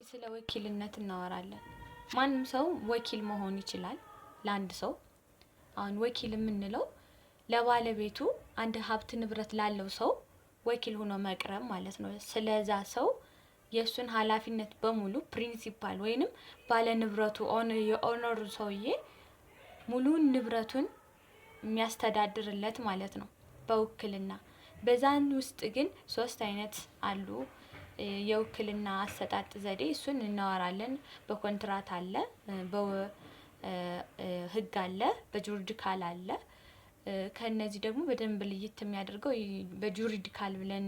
ስለ ወኪልነት እናወራለን። ማንም ሰው ወኪል መሆን ይችላል ለአንድ ሰው። አሁን ወኪል የምንለው ለባለቤቱ አንድ ሀብት ንብረት ላለው ሰው ወኪል ሆኖ መቅረብ ማለት ነው። ስለዛ ሰው የሱን ሀላፊነት በሙሉ ፕሪንሲፓል ወይንም ባለ ንብረቱ የኦነሩ ሰውዬ ሙሉን ንብረቱን የሚያስተዳድርለት ማለት ነው በውክልና። በዛን ውስጥ ግን 3 አይነት አሉ የውክልና አሰጣጥ ዘዴ። እሱን እናወራለን። በኮንትራት አለ፣ በህግ አለ፣ በጁሪዲካል አለ። ከነዚህ ደግሞ በደንብ ለየት የሚያደርገው በጁሪዲካል ብለን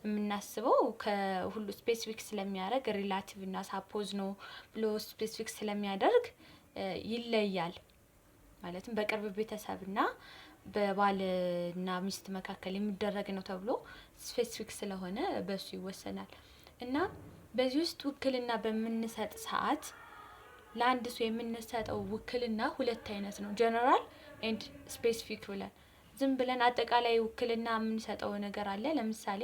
የምናስበው ከሁሉ ስፔሲፊክ ስለሚያደርግ ሪላቲቭ እና ሳፖዝ ነው ብሎ ስፔሲፊክ ስለሚያደርግ ይለያል። ማለትም በቅርብ ቤተሰብና በባልና ሚስት መካከል የሚደረግ ነው ተብሎ ስፔሲፊክ ስለሆነ በሱ ይወሰናል። እና በዚህ ውስጥ ውክልና በምንሰጥ ሰዓት ለአንድ ሰው የምንሰጠው ውክልና 2 አይነት ነው። ጀነራል ኤንድ ስፔሲፊክ ብለን ዝም ብለን አጠቃላይ ውክልና የምንሰጠው ነገር አለ። ለምሳሌ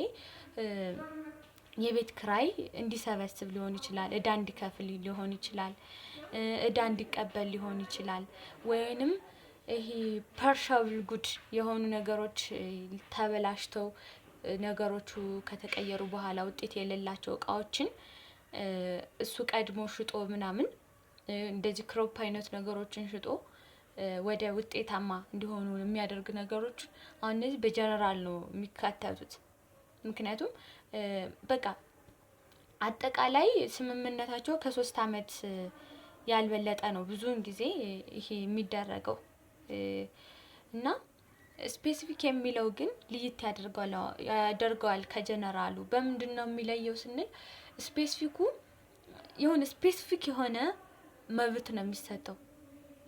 የቤት ክራይ እንዲሰበስብ ሊሆን ይችላል፣ እዳ እንዲከፍል ሊሆን ይችላል፣ እዳ እንዲቀበል ሊሆን ይችላል። ወይንም ይሄ ፐርሻብል ጉድ የሆኑ ነገሮች ተበላሽተው ነገሮቹ ከተቀየሩ በኋላ ውጤት የሌላቸው እቃዎችን እሱ ቀድሞ ሽጦ ምናምን እንደዚህ ክሮፕ አይነት ነገሮችን ሽጦ ወደ ውጤታማ እንዲሆኑ የሚያደርግ ነገሮች አሁን እነዚህ በጀነራል ነው የሚካተቱት። ምክንያቱም በቃ አጠቃላይ ስምምነታቸው ከ3 አመት ያልበለጠ ነው ብዙውን ጊዜ ይሄ የሚደረገው። እና ስፔሲፊክ የሚለው ግን ለየት ያደርገዋል ከጀነራሉ። በምንድነው የሚለየው ስንል ስፔሲፊኩ የሆነ ስፔሲፊክ የሆነ መብት ነው የሚሰጠው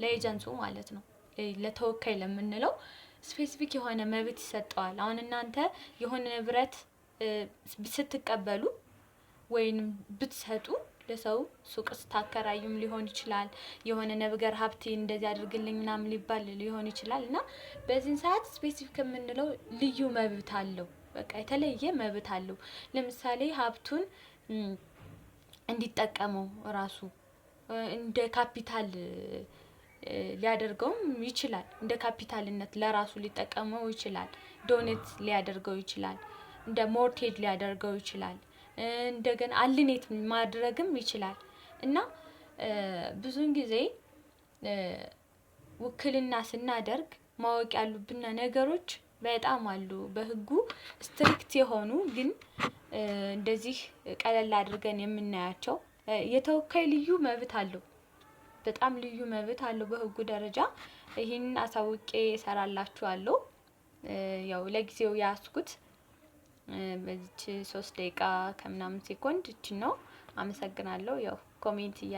ለኤጀንቱ ማለት ነው። ለተወካይ ለምንለው ስፔሲፊክ የሆነ መብት ይሰጠዋል። አሁን እናንተ የሆነ ንብረት ስትቀበሉ ወይንም ብትሰጡ ለሰው ሱቅ ስታከራዩም ሊሆን ይችላል፣ የሆነ ነገር ሀብቴ እንደዚህ አድርግልኝ ምናምን ሊባል ሊሆን ይችላል። እና በዚህን ሰዓት ስፔሲፊክ የምንለው ልዩ መብት አለው። በቃ የተለየ መብት አለው። ለምሳሌ ሀብቱን እንዲጠቀመው ራሱ እንደ ካፒታል ሊያደርገውም ይችላል። እንደ ካፒታልነት ለራሱ ሊጠቀመው ይችላል። ዶኔት ሊያደርገው ይችላል። እንደ ሞርቴጅ ሊያደርገው ይችላል። እንደገና አልኔት ማድረግም ይችላል። እና ብዙን ጊዜ ውክልና ስናደርግ ማወቅ ያሉብን ነገሮች በጣም አሉ። በህጉ ስትሪክት የሆኑ ግን እንደዚህ ቀለል አድርገን የምናያቸው የተወካይ ልዩ መብት አለው። በጣም ልዩ መብት አለው በህጉ ደረጃ። ይሄንን አሳውቄ እሰራላችኋለሁ። ያው ለጊዜው ያስኩት በዚች 3 ደቂቃ ከምናምን ሴኮንድ እቺ ነው። አመሰግናለሁ። ያው ኮሜንት